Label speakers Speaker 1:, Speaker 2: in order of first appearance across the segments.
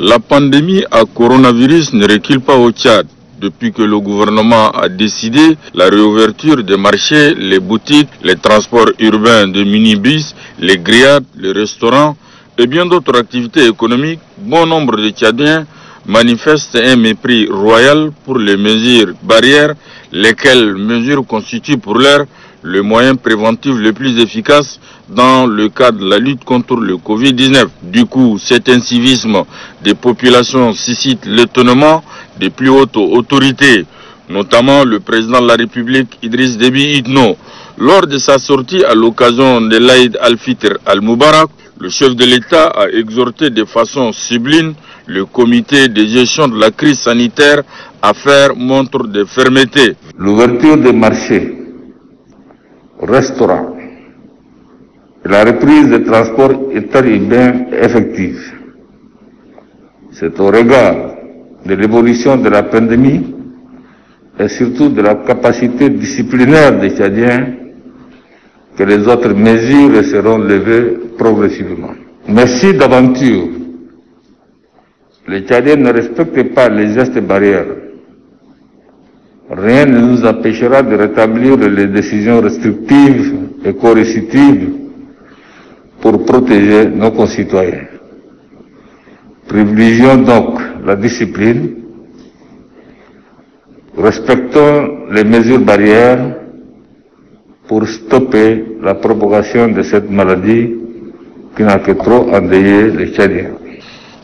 Speaker 1: La pandémie à coronavirus ne recule pas au Tchad. Depuis que le gouvernement a décidé la réouverture des marchés, les boutiques, les transports urbains de minibus, les grillades, les restaurants et bien d'autres activités économiques, bon nombre de Tchadiens manifestent un mépris royal pour les mesures barrières, lesquelles mesures constituent pour l'heure le moyen préventif le plus efficace dans le cadre de la lutte contre le Covid-19. Du coup, cet incivisme des populations suscite l'étonnement des plus hautes autorités, notamment le président de la République Idriss Déby Itno. Lors de sa sortie à l'occasion de l'Aïd al-Fitr al-Mubarak, le chef de l'État a exhorté de façon sublime le comité de gestion de la crise sanitaire à faire montre de fermeté.
Speaker 2: L'ouverture des marchés, restaurants et la reprise des transports interurbains effective. C'est au regard de l'évolution de la pandémie et surtout de la capacité disciplinaire des Tchadiens que les autres mesures seront levées progressivement. Mais si d'aventure les Tchadiens ne respectent pas les gestes barrières, rien ne nous empêchera de rétablir les décisions restrictives et coercitives pour protéger nos concitoyens. Privilégions donc la discipline, respectons les mesures barrières pour stopper la propagation de cette maladie qui n'a que trop endeuillé les Tchadiens.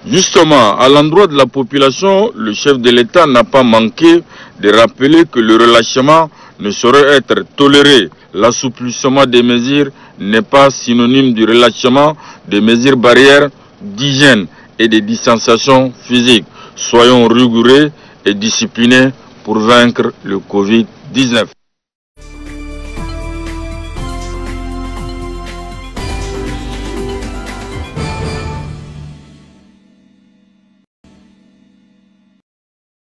Speaker 1: Justement, à l'endroit de la population, le chef de l'État n'a pas manqué de rappeler que le relâchement ne saurait être toléré. L'assouplissement des mesures n'est pas synonyme du relâchement des mesures barrières d'hygiène et de distanciation physique. Soyons rigoureux et disciplinés pour vaincre le Covid-19.